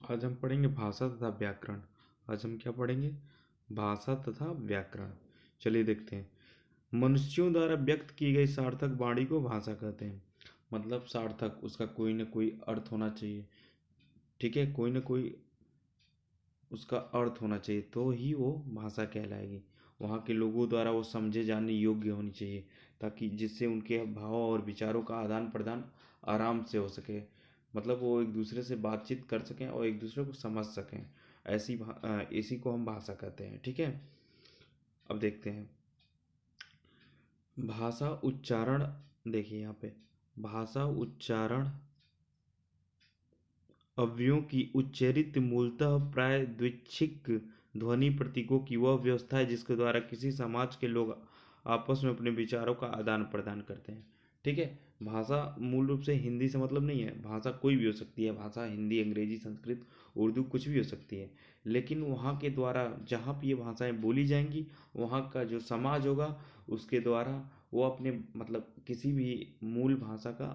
आज हम पढ़ेंगे भाषा तथा व्याकरण। आज हम क्या पढ़ेंगे? भाषा तथा व्याकरण। चलिए देखते हैं। मनुष्यों द्वारा व्यक्त की गई सार्थक वाणी को भाषा कहते हैं। मतलब सार्थक, उसका कोई ना कोई अर्थ होना चाहिए। ठीक है, कोई ना कोई उसका अर्थ होना चाहिए तो ही वो भाषा कहलाएगी। वहाँ के लोगों द्वारा वो समझे जाने योग्य होनी चाहिए, ताकि जिससे उनके भाव और विचारों का आदान प्रदान आराम से हो सके। मतलब वो एक दूसरे से बातचीत कर सकें और एक दूसरे को समझ सकें। इसी को हम भाषा कहते हैं। ठीक है, अब देखते हैं भाषा उच्चारण। देखिए यहाँ पे भाषा उच्चारण अव्ययों की उच्चरित मूलतः प्राय द्विच्छिक ध्वनि प्रतीकों की वह व्यवस्था है जिसके द्वारा किसी समाज के लोग आपस में अपने विचारों का आदान प्रदान करते हैं। ठीक है, भाषा मूल रूप से हिंदी से मतलब नहीं है। भाषा कोई भी हो सकती है। भाषा हिंदी, अंग्रेजी, संस्कृत, उर्दू कुछ भी हो सकती है। लेकिन वहाँ के द्वारा जहाँ भी ये भाषाएं बोली जाएंगी, वहाँ का जो समाज होगा उसके द्वारा वो अपने मतलब किसी भी मूल भाषा का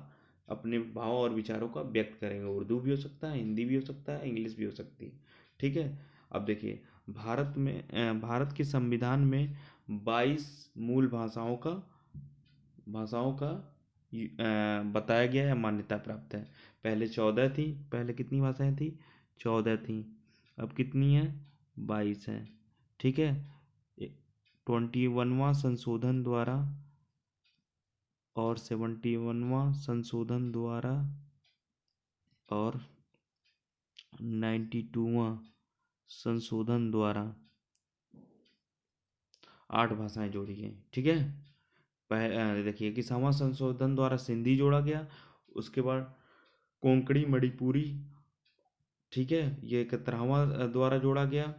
अपने भाव और विचारों का व्यक्त करेंगे। उर्दू भी हो सकता है, हिंदी भी हो सकता है, इंग्लिश भी हो सकती है। ठीक है, अब देखिए भारत के संविधान में 22 मूल भाषाओं का बताया गया है, मान्यता प्राप्त है। पहले 14 थी। पहले कितनी भाषाएं थी? 14 थी। अब कितनी है? 22 है। ठीक है, 21वां संशोधन द्वारा और 71वां संशोधन द्वारा और 92वां संशोधन द्वारा 8 भाषाएं जोड़ी गई। ठीक है, देखिए कि 21वां संशोधन द्वारा सिंधी जोड़ा गया। उसके बाद कोंकणी, मणिपुरी। ठीक है, ये 71वां द्वारा जोड़ा गया।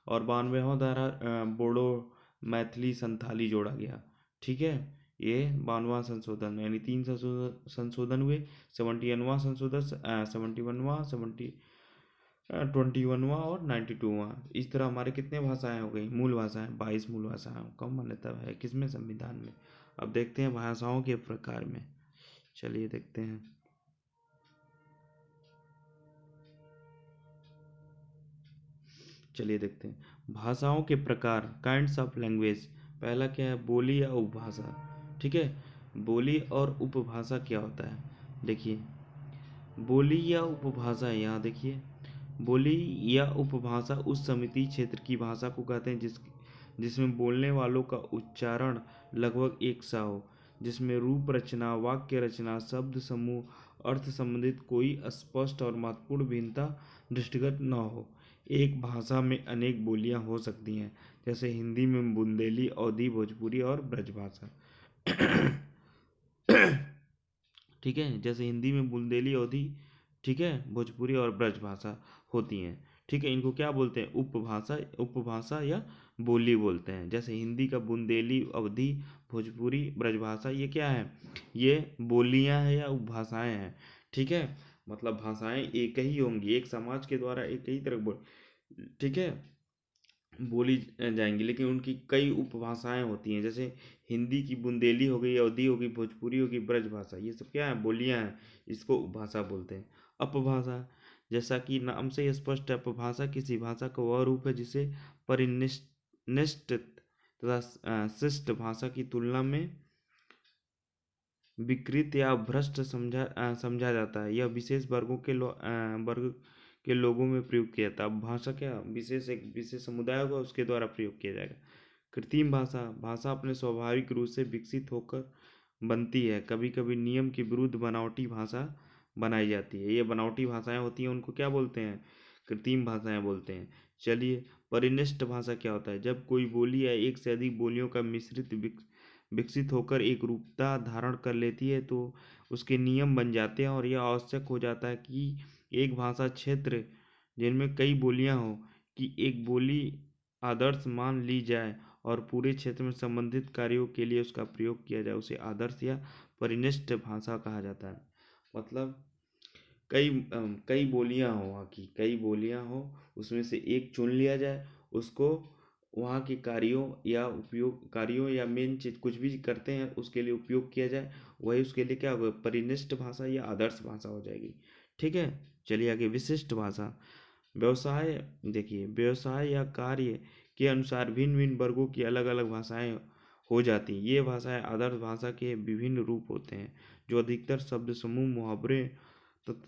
और 92वां द्वारा बोडो, मैथिली, संथाली जोड़ा गया। ठीक है, ये 92वां संशोधन, यानी 3 संशोधन हुए। 71वां संशोधन, 71वां, 21वां और 92वां। इस तरह हमारे कितने भाषाएं हो गई? मूल भाषाएं 22 मूल भाषाएं कम मान्यता है किसमें? संविधान में। अब देखते हैं भाषाओं के प्रकार में। चलिए देखते हैं। चलिए देखते हैं भाषाओं के प्रकार, काइंड्स ऑफ लैंग्वेज। पहला क्या है? बोली या उपभाषा। ठीक है, बोली और उपभाषा क्या होता है? देखिए, बोली या उपभाषा, यहाँ देखिए, बोली या उपभाषा उस समिति क्षेत्र की भाषा को कहते हैं जिसमें बोलने वालों का उच्चारण लगभग एक सा हो, जिसमें रूप रचना, वाक्य रचना, शब्द समूह, अर्थ संबंधित कोई स्पष्ट और महत्वपूर्ण भिन्नता दृष्टिगत न हो। एक भाषा में अनेक बोलियां हो सकती हैं, जैसे हिंदी में बुंदेली, अवधी, भोजपुरी और ब्रजभाषा। ठीक है, जैसे हिंदी में बुंदेली, अवधी, ठीक है, भोजपुरी और ब्रजभाषा होती हैं। ठीक है, इनको क्या बोलते हैं? उपभाषा या बोली बोलते हैं। जैसे हिंदी का बुंदेली, अवधी, भोजपुरी, ब्रजभाषा, ये क्या है? ये बोलियां हैं या उपभाषाएं हैं। ठीक है, मतलब भाषाएं एक ही होंगी, एक समाज के द्वारा एक ही तरह बोल, ठीक है, बोली जाएंगी, लेकिन उनकी कई उपभाषाएं होती हैं। जैसे हिंदी की बुंदेली हो गई, अवधी होगी, भोजपुरी होगी, ब्रजभाषा, ये सब क्या है? बोलियां हैं। इसको उपभाषा बोलते हैं। अपभाषा, जैसा कि नाम से ही स्पष्ट है, अपभाषा किसी भाषा का वह रूप है जिसे परिनिष्ट तथा शिष्ट भाषा की तुलना में विकृत या भ्रष्ट समझा जाता है। यह विशेष वर्ग के लोगों में प्रयोग किया जाता है। अब भाषा क्या? एक विशेष समुदाय होगा, उसके द्वारा प्रयोग किया जाएगा। कृत्रिम भाषा, भाषा अपने स्वाभाविक रूप से विकसित होकर बनती है। कभी कभी नियम के विरुद्ध बनावटी भाषा बनाई जाती है। ये बनावटी भाषाएं होती हैं, उनको क्या बोलते हैं? कृत्रिम भाषाएं बोलते हैं। चलिए, परिनिष्ठ भाषा क्या होता है? जब कोई बोली या एक से अधिक बोलियों का मिश्रित विकसित होकर एक रूपता धारण कर लेती है तो उसके नियम बन जाते हैं, और यह आवश्यक हो जाता है कि एक भाषा क्षेत्र जिनमें कई बोलियां हो कि एक बोली आदर्श मान ली जाए और पूरे क्षेत्र में संबंधित कार्यों के लिए उसका प्रयोग किया जाए, उसे आदर्श या परिनिष्ठ भाषा कहा जाता है। मतलब कई बोलियां हो, वहाँ की कई बोलियां हो, उसमें से एक चुन लिया जाए, उसको वहाँ के कार्यों या मेन चीज कुछ भी करते हैं उसके लिए उपयोग किया जाए, वही उसके लिए क्या होगा? परिनिष्ठ भाषा या आदर्श भाषा हो जाएगी। ठीक है, चलिए आगे। विशिष्ट भाषा, व्यवसाय, देखिए व्यवसाय या कार्य के अनुसार भिन्न भिन्न वर्गों की अलग अलग भाषाएं हो जाती हैं। ये भाषाएं आदर्श भाषा के विभिन्न रूप होते हैं, जो अधिकतर शब्द समूह,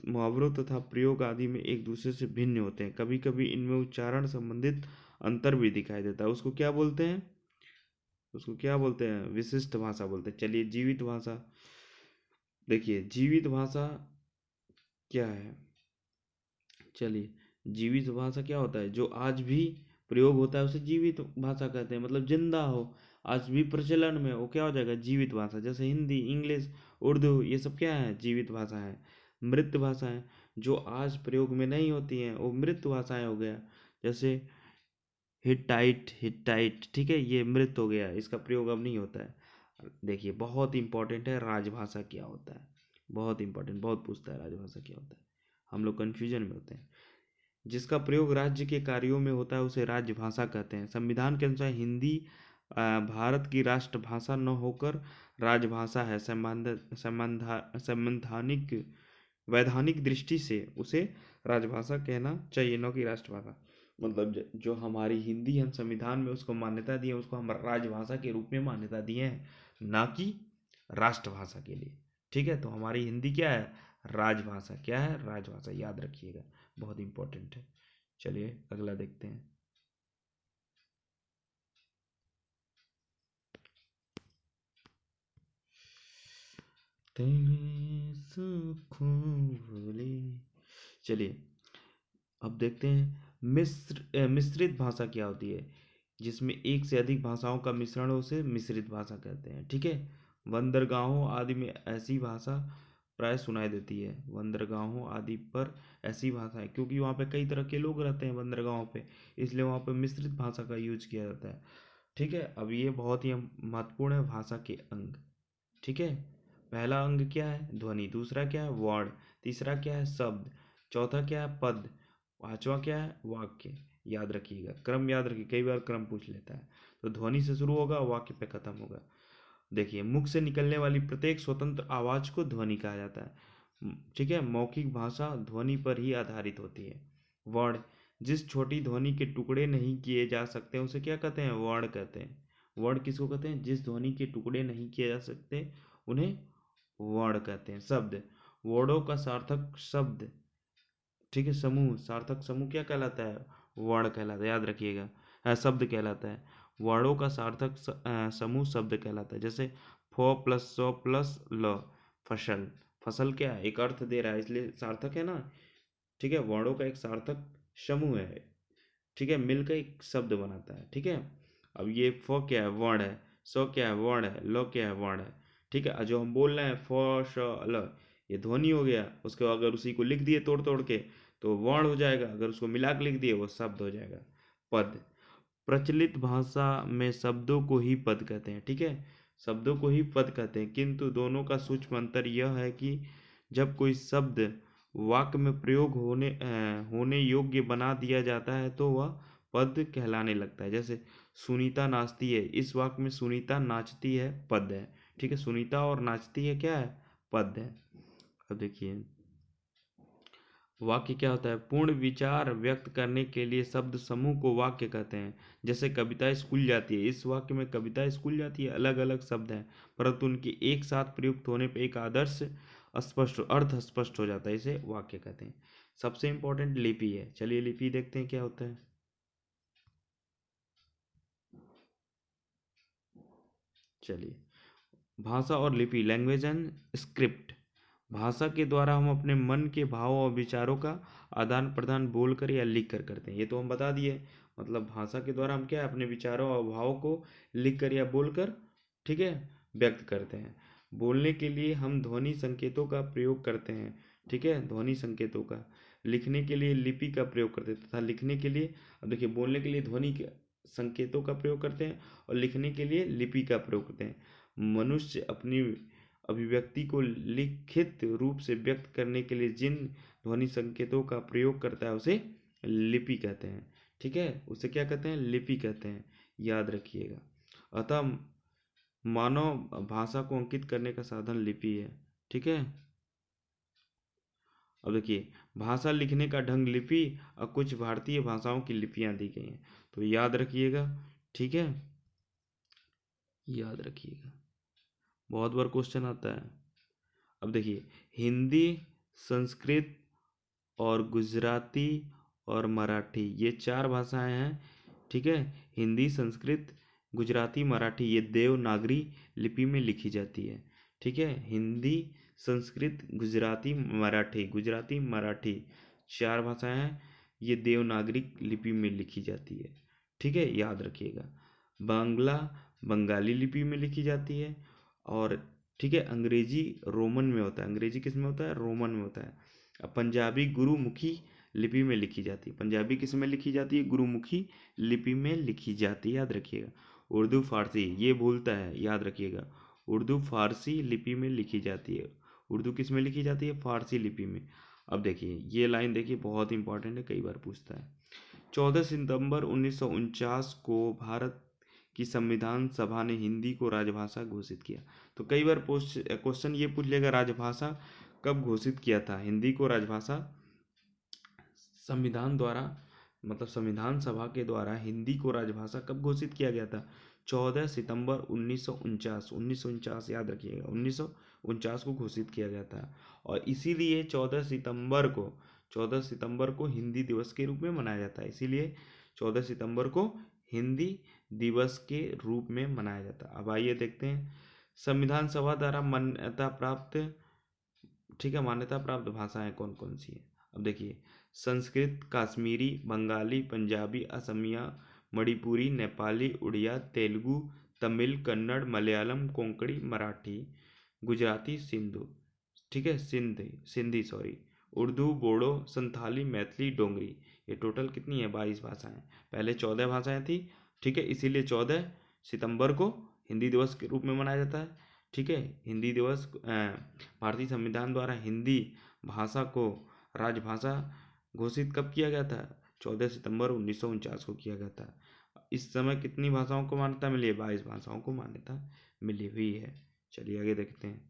मुहावरों तथा प्रयोग आदि में एक दूसरे से भिन्न होते हैं। कभी कभी इनमें उच्चारण संबंधित अंतर भी दिखाई देता है। उसको क्या बोलते हैं, विशिष्ट भाषा बोलते हैं। चलिए, जीवित भाषा। देखिए, जीवित भाषा क्या है? चलिए, जीवित भाषा क्या होता है? जो आज भी प्रयोग होता है उसे जीवित भाषा कहते हैं, मतलब जिंदा हो, आज भी प्रचलन में, वो क्या हो जाएगा? जीवित भाषा। जैसे हिंदी, इंग्लिश, उर्दू, ये सब क्या है? जीवित भाषा है। मृत भाषा है, जो आज प्रयोग में नहीं होती हैं, वो मृत भाषाएं हो गया। जैसे हिटाइट, हिटाइट, ठीक है, ये मृत हो गया, इसका प्रयोग अब नहीं होता है। देखिए, बहुत इंपॉर्टेंट है, राजभाषा क्या होता है? बहुत इंपॉर्टेंट, बहुत पूछता है राजभाषा क्या होता है, हम लोग कन्फ्यूजन में होते हैं। जिसका प्रयोग राज्य के कार्यों में होता है उसे राजभाषा कहते हैं। संविधान के अनुसार हिंदी भारत की राष्ट्रभाषा न होकर राजभाषा है। संवैधानिक वैधानिक दृष्टि से उसे राजभाषा कहना चाहिए, न कि राष्ट्रभाषा। मतलब जो हमारी हिंदी, हम संविधान में उसको मान्यता दिए, उसको हम राजभाषा के रूप में मान्यता दिए हैं, ना कि राष्ट्रभाषा के लिए। ठीक है, तो हमारी हिंदी क्या है? राजभाषा। क्या है? राजभाषा, याद रखिएगा, बहुत इंपॉर्टेंट है। चलिए अगला देखते हैं। तेरे सुखों भूले। चलिए अब देखते हैं मिश्रित भाषा क्या होती है। जिसमें एक से अधिक भाषाओं का मिश्रण हो उसे मिश्रित भाषा कहते हैं। ठीक है, बंदरगाहों आदि में ऐसी भाषा प्राय सुनाई देती है। बंदरगाहों आदि पर ऐसी भाषा है क्योंकि वहाँ पे कई तरह के लोग रहते हैं बंदरगाहों पे, इसलिए वहाँ पे मिश्रित भाषा का यूज किया जाता है। ठीक है, अब ये बहुत ही महत्वपूर्ण है भाषा के अंग। ठीक है, पहला अंग क्या है? ध्वनि। दूसरा क्या है? वर्ण। तीसरा क्या है? शब्द। चौथा क्या है? पद। पांचवा क्या है? वाक्य। याद रखिएगा, क्रम याद रखिए, कई बार क्रम पूछ लेता है। तो ध्वनि से शुरू होगा, वाक्य पे खत्म होगा। देखिए, मुख से निकलने वाली प्रत्येक स्वतंत्र आवाज को ध्वनि कहा जाता है। ठीक है, मौखिक भाषा ध्वनि पर ही आधारित होती है। वर्ण, जिस छोटी ध्वनि के टुकड़े नहीं किए जा सकते उसे क्या कहते हैं? वर्ण कहते हैं। वर्ण किसको कहते हैं? जिस ध्वनि के टुकड़े नहीं किए जा सकते उन्हें वर्ण कहते हैं। शब्द, वर्णों का सार्थक शब्द, ठीक है, समूह, सार्थक समूह क्या कहलाता है? वर्ण कहलाता है, याद रखिएगा। शब्द कहलाता है। वर्णों का सार्थक समूह शब्द कहलाता है। जैसे फ प्लस सौ प्लस ल, फसल। फसल क्या है? एक अर्थ दे रहा है, इसलिए सार्थक है ना। ठीक है, वर्णों का एक सार्थक समूह है। ठीक है, मिलकर एक शब्द बनाता है। ठीक है, अब ये फ क्या है? वर्ण है। स क्या है? वर्ण है। ल क्या है? वर्ण है। ठीक है, जो हम बोल रहे हैं फ श ल, ये ध्वनि हो गया। उसके बाद अगर उसी को लिख दिए तोड़ तोड़ के तो वर्ण हो जाएगा, अगर उसको मिला के लिख दिए वो शब्द हो जाएगा। पद, प्रचलित भाषा में शब्दों को ही पद कहते हैं। ठीक है, शब्दों को ही पद कहते हैं, किंतु दोनों का सूक्ष्म अंतर यह है कि जब कोई शब्द वाक्य में प्रयोग होने योग्य बना दिया जाता है तो वह पद कहलाने लगता है। जैसे सुनीता नाचती है, इस वाक्य में सुनीता नाचती है पद है। ठीक है, सुनीता और नाचती है क्या है? पद है। अब देखिए, वाक्य क्या होता है? पूर्ण विचार व्यक्त करने के लिए शब्द समूह को वाक्य कहते हैं। जैसे कविता स्कूल जाती है, इस वाक्य में कविता स्कूल जाती है, अलग अलग शब्द हैं, परंतु उनके एक साथ प्रयुक्त होने पर एक आदर्श स्पष्ट अर्थ स्पष्ट हो जाता है, इसे वाक्य कहते हैं। सबसे इंपॉर्टेंट लिपि है। चलिए लिपि देखते हैं क्या होता है। चलिए, भाषा और लिपि, लैंग्वेज एंड स्क्रिप्ट। भाषा के द्वारा हम अपने मन के भावों और विचारों का आदान प्रदान बोलकर या लिख कर करते हैं, ये तो हम बता दिए। मतलब भाषा के द्वारा हम क्या है? अपने विचारों और भावों को लिख कर या बोलकर, ठीक है, व्यक्त करते हैं। बोलने के लिए हम ध्वनि संकेतों का प्रयोग करते हैं। ठीक है, ध्वनि संकेतों का। लिखने के लिए लिपि का प्रयोग करते हैं तथा लिखने के लिए, अब देखिए, बोलने के लिए ध्वनि के संकेतों का प्रयोग करते हैं और लिखने के लिए लिपि का प्रयोग करते हैं। मनुष्य अपनी अभिव्यक्ति को लिखित रूप से व्यक्त करने के लिए जिन ध्वनि संकेतों का प्रयोग करता है उसे लिपि कहते हैं। ठीक है, उसे क्या कहते हैं? लिपि कहते हैं, याद रखिएगा। अतः मानव भाषा को अंकित करने का साधन लिपि है। ठीक है, अब देखिए, भाषा लिखने का ढंग लिपि और कुछ भारतीय भाषाओं की लिपियां दी गई हैं। तो याद रखिएगा, ठीक है, याद रखिएगा, बहुत बार क्वेश्चन आता है। अब देखिए, हिंदी, संस्कृत और गुजराती और मराठी, ये 4 भाषाएं हैं, ठीक है। हिंदी, संस्कृत, गुजराती, मराठी, ये देवनागरी लिपि में लिखी जाती है, ठीक है। हिंदी, संस्कृत, गुजराती मराठी 4 भाषाएं हैं, ये देवनागरी लिपि में लिखी जाती है, ठीक है, याद रखिएगा। बांग्ला बंगाली लिपि में लिखी जाती है, और ठीक है, अंग्रेजी रोमन में होता है। अंग्रेजी किस में होता है? रोमन में होता है। अब पंजाबी गुरुमुखी लिपि में लिखी जाती है। पंजाबी किस में लिखी जाती है? गुरुमुखी लिपि में लिखी जाती है, याद रखिएगा। उर्दू फारसी, ये भूलता है, याद रखिएगा। उर्दू फारसी लिपि में लिखी जाती है। उर्दू किस में लिखी जाती है? फारसी लिपि में। अब देखिए, ये लाइन देखिए, बहुत इंपॉर्टेंट है, कई बार पूछता है। 14 सितंबर 1949 को भारत की संविधान सभा ने हिंदी को राजभाषा घोषित किया। तो कई बार क्वेश्चन ये पूछ लेगा, राजभाषा कब घोषित किया था? हिंदी को राजभाषा संविधान द्वारा, मतलब संविधान सभा के द्वारा हिंदी को राजभाषा कब घोषित किया गया था? 14 सितंबर 1949, 1949 याद रखिएगा, 1949 को घोषित किया गया था। और इसीलिए 14 सितंबर को हिंदी दिवस के रूप में मनाया जाता है। इसीलिए 14 सितंबर को हिंदी दिवस के रूप में मनाया जाता है। अब आइए देखते हैं संविधान सभा द्वारा मान्यता प्राप्त, ठीक है, मान्यता प्राप्त भाषाएं कौन कौन सी हैं। अब देखिए, संस्कृत, कश्मीरी, बंगाली, पंजाबी, असमिया, मणिपुरी, नेपाली, उड़िया, तेलुगु, तमिल, कन्नड़, मलयालम, कोंकणी, मराठी, गुजराती, ठीक है, सिंधी सॉरी, उर्दू, बोडो, संथाली, मैथिली, डोगरी। ये टोटल कितनी है? 22 भाषाएं। पहले 14 भाषाएं थी, ठीक है, इसीलिए 14 सितंबर को हिंदी दिवस के रूप में मनाया जाता है, ठीक है। हिंदी दिवस भारतीय संविधान द्वारा हिंदी भाषा को राजभाषा घोषित कब किया गया था? 14 सितंबर 1949 को किया गया था। इस समय कितनी भाषाओं को मान्यता मिली है? 22 भाषाओं को मान्यता मिली हुई है। चलिए आगे देखते हैं।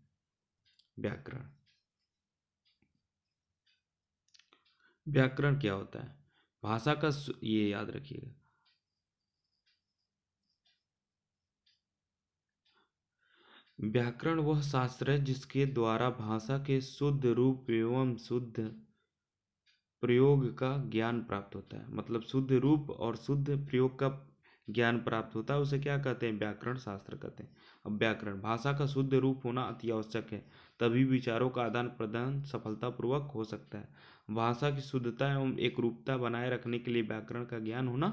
व्याकरण। व्याकरण क्या होता है? भाषा का ये याद रखिएगा, व्याकरण वह शास्त्र है जिसके द्वारा भाषा के शुद्ध रूप एवं शुद्ध प्रयोग का ज्ञान प्राप्त होता है। मतलब शुद्ध रूप और शुद्ध प्रयोग का ज्ञान प्राप्त होता है, उसे क्या कहते हैं? व्याकरण शास्त्र कहते हैं। अब व्याकरण, भाषा का शुद्ध रूप होना अति आवश्यक है, तभी विचारों का आदान प्रदान सफलतापूर्वक हो सकता है। भाषा की शुद्धता एवं एक रूपता बनाए रखने के लिए व्याकरण का ज्ञान होना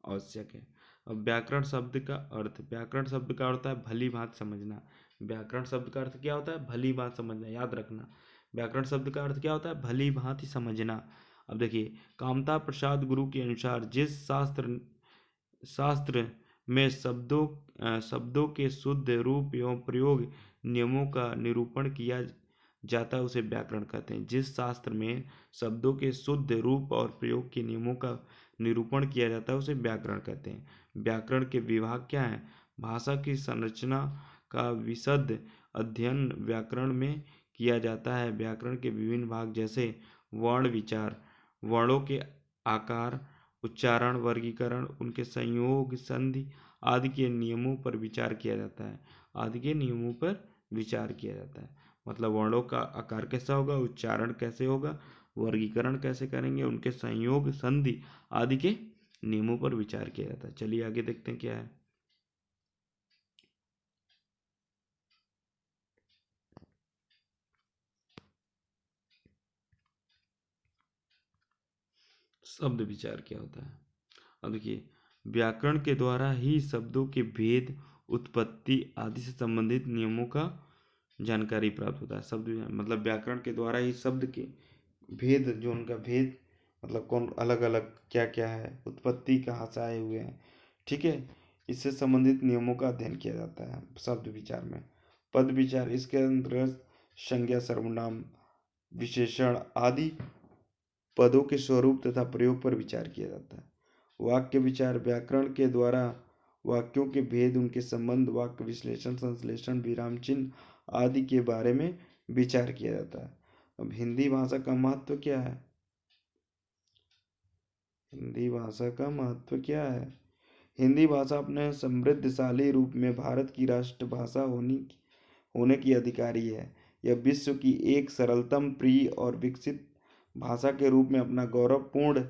आवश्यक है। अब व्याकरण शब्द का अर्थ, व्याकरण शब्द का अर्थ है भली बात समझना। व्याकरण शब्द का अर्थ क्या होता है? भली बात समझना, याद रखना। व्याकरण शब्द का अर्थ क्या होता है? भली भांति समझना। अब देखिए, कामता प्रसाद गुरु के अनुसार जिस शास्त्र में शब्दों के शुद्ध रूप एवं प्रयोग नियमों का निरूपण किया जाता है उसे व्याकरण कहते हैं। जिस शास्त्र में शब्दों के शुद्ध रूप और प्रयोग के नियमों का निरूपण किया जाता है उसे व्याकरण कहते हैं। व्याकरण के विभाग क्या हैं? भाषा की संरचना का विशद अध्ययन व्याकरण में किया जाता है। व्याकरण के विभिन्न भाग जैसे वर्ण विचार, वर्णों के आकार, उच्चारण, वर्गीकरण, उनके संयोग, संधि आदि के नियमों पर विचार किया जाता है। आदि के नियमों पर विचार किया जाता है। मतलब वर्णों का आकार कैसा होगा, उच्चारण कैसे होगा, वर्गीकरण कैसे करेंगे, उनके संयोग, संधि आदि के नियमों पर विचार किया जाता है। चलिए आगे देखते हैं क्या है। शब्द विचार क्या होता है? अब देखिए, व्याकरण के द्वारा ही शब्दों के भेद, उत्पत्ति आदि से संबंधित नियमों का जानकारी प्राप्त होता है। शब्द मतलब व्याकरण के द्वारा ही शब्द के भेद, जो उनका भेद मतलब कौन अलग अलग क्या क्या है, उत्पत्ति कहाँ से आए हुए हैं, ठीक है, इससे संबंधित नियमों का अध्ययन किया जाता है शब्द विचार में। पद विचार, इसके अंतर्गत संज्ञा, सर्वनाम, विशेषण आदि पदों के स्वरूप तथा प्रयोग पर विचार किया जाता है। वाक्य विचार, व्याकरण के द्वारा वाक्यों के भेद, उनके संबंध, वाक्य विश्लेषण, संश्लेषण, विराम चिन्ह आदि के बारे में विचार किया जाता है। अब हिंदी भाषा का महत्व क्या है? हिंदी भाषा का महत्व क्या है? हिंदी भाषा अपने समृद्धशाली रूप में भारत की राष्ट्रभाषा होने की अधिकारी है। यह विश्व की एक सरलतम, प्रिय और विकसित भाषा के रूप में अपना गौरवपूर्ण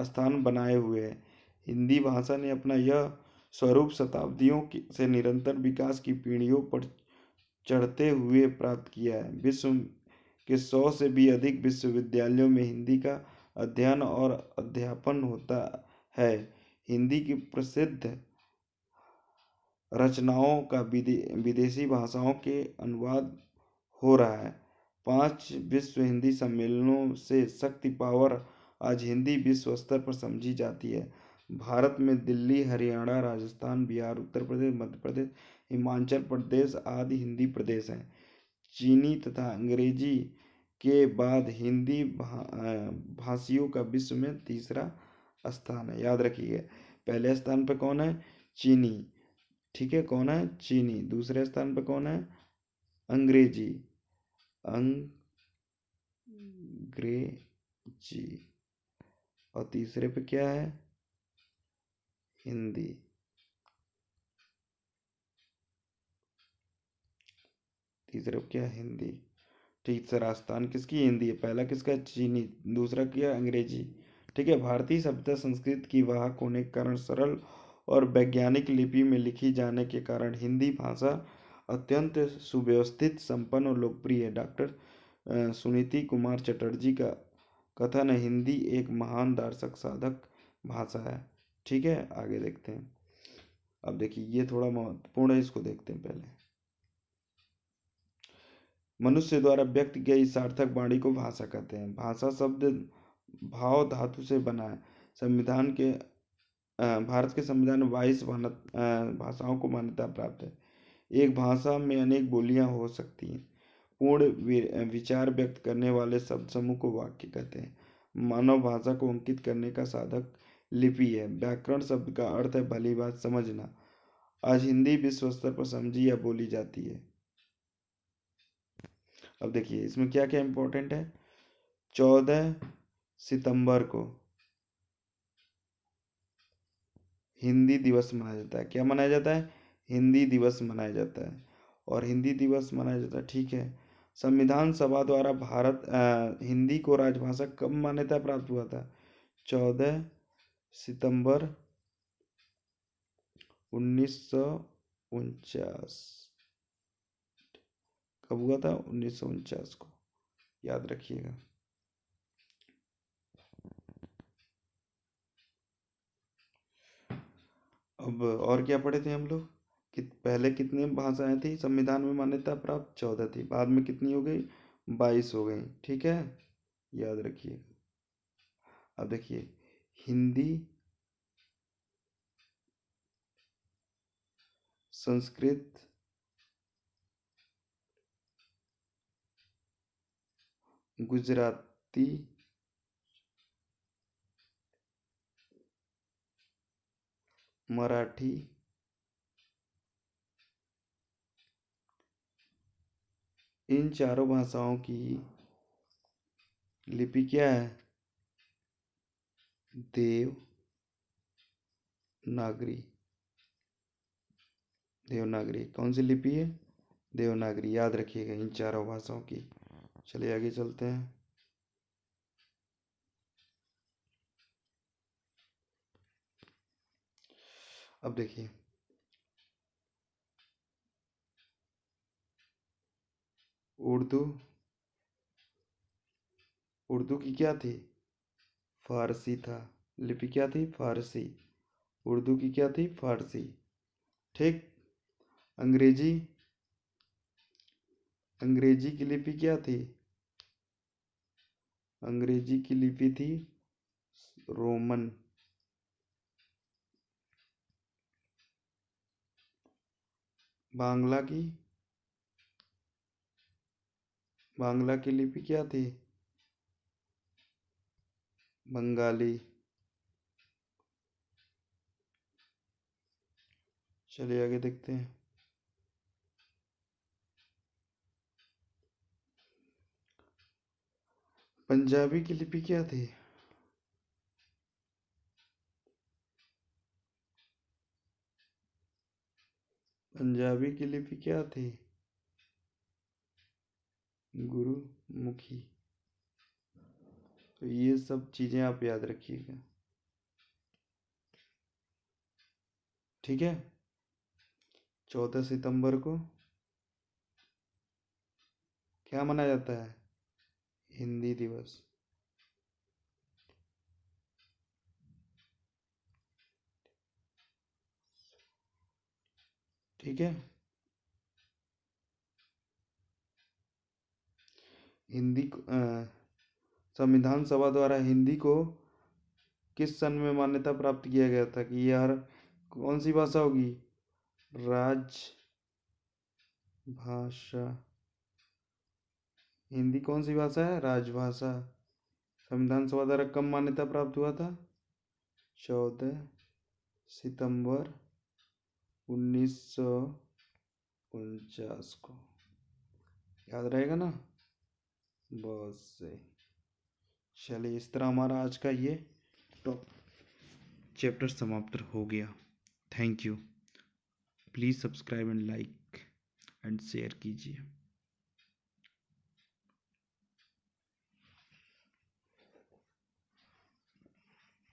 स्थान बनाए हुए है। हिंदी भाषा ने अपना यह स्वरूप शताब्दियों से निरंतर विकास की पीढ़ियों पर चढ़ते हुए प्राप्त किया है। विश्व के 100 से भी अधिक विश्वविद्यालयों में हिंदी का अध्ययन और अध्यापन होता है। हिंदी की प्रसिद्ध रचनाओं का विदेशी भाषाओं के अनुवाद हो रहा है। 5 विश्व हिंदी सम्मेलनों से शक्ति पावर आज हिंदी विश्व स्तर पर समझी जाती है। भारत में दिल्ली, हरियाणा, राजस्थान, बिहार, उत्तर प्रदेश, मध्य प्रदेश, हिमाचल प्रदेश आदि हिंदी प्रदेश हैं। चीनी तथा अंग्रेजी के बाद हिंदी भाषियों का विश्व में तीसरा स्थान है। याद रखिए, पहले स्थान पे कौन है? चीनी। ठीक है, कौन है? चीनी। दूसरे स्थान पे कौन है? अंग्रेजी। अंग्रेजी। और तीसरे पे क्या है? हिंदी। तीसरे पे क्या है? हिंदी। तीसरा स्थान किसकी? हिंदी है। पहला किसका? चीनी। दूसरा क्या? अंग्रेजी। ठीक है। भारतीय सभ्यता संस्कृत की वाहक होने के कारण, सरल और वैज्ञानिक लिपि में लिखी जाने के कारण हिंदी भाषा अत्यंत सुव्यवस्थित, संपन्न और लोकप्रिय है। डॉक्टर सुनीति कुमार चटर्जी का कथन है, हिंदी एक महान दार्शनिक साधक भाषा है। ठीक है, आगे देखते हैं। अब देखिए, ये थोड़ा महत्वपूर्ण है, इसको देखते हैं पहले। मनुष्य द्वारा व्यक्त की गई सार्थक वाणी को भाषा कहते हैं। भाषा शब्द भाव धातु से बना है। संविधान के भारत के संविधान में 22 भाषाओं को मान्यता प्राप्त है। एक भाषा में अनेक बोलियां हो सकती हैं। पूर्ण विचार व्यक्त करने वाले शब्द समूह को वाक्य कहते हैं। मानव भाषा को अंकित करने का साधक लिपि है। व्याकरण शब्द का अर्थ है भली बात समझना। आज हिंदी विश्व स्तर पर समझी या बोली जाती है। अब देखिए, इसमें क्या क्या इंपॉर्टेंट है। 14 सितंबर को हिंदी दिवस मनाया जाता है। क्या मनाया जाता है? हिंदी दिवस मनाया जाता है। और हिंदी दिवस मनाया जाता है, ठीक है। संविधान सभा द्वारा हिंदी को राजभाषा कब मान्यता प्राप्त हुआ था? 14 सितंबर 1949। कब हुआ था? 1949 को। याद रखिएगा। अब और क्या पढ़े थे हम लोग कि पहले कितनी भाषाएं थी संविधान में मान्यता प्राप्त? 14 थी। बाद में कितनी हो गई? 22 हो गई। ठीक है, याद रखिए। अब देखिए, हिंदी, संस्कृत, गुजराती, मराठी, इन चारों भाषाओं की लिपि क्या है? देवनागरी। देवनागरी कौन सी लिपि है? देवनागरी। याद रखिएगा इन चारों भाषाओं की। चलिए आगे चलते हैं। अब देखिए, उर्दू। उर्दू की क्या थी? फारसी था। लिपि क्या थी? फारसी। उर्दू की क्या थी? फारसी। ठीक। अंग्रेजी। अंग्रेजी की लिपि क्या थी? अंग्रेजी की लिपि थी रोमन। बांग्ला की बांग्ला की लिपि क्या थी? बंगाली। चलिए आगे देखते हैं। पंजाबी की लिपि क्या थी? पंजाबी की लिपि क्या थी? गुरुमुखी। तो ये सब चीजें आप याद रखिएगा, ठीक है। 14 सितंबर को क्या मनाया जाता है? हिंदी दिवस। ठीक है। संविधान सभा द्वारा हिंदी को किस सन में मान्यता प्राप्त किया गया था कि यह कौन सी भाषा होगी? राजभाषा। हिंदी कौन सी भाषा है? राजभाषा। संविधान सभा द्वारा कब मान्यता प्राप्त हुआ था? 14 सितंबर 1949 को। याद रहेगा ना? बहुत सही। चलिए, इस तरह हमारा आज का ये टॉप चैप्टर समाप्त हो गया। Thank you. Please subscribe and like and share कीजिए।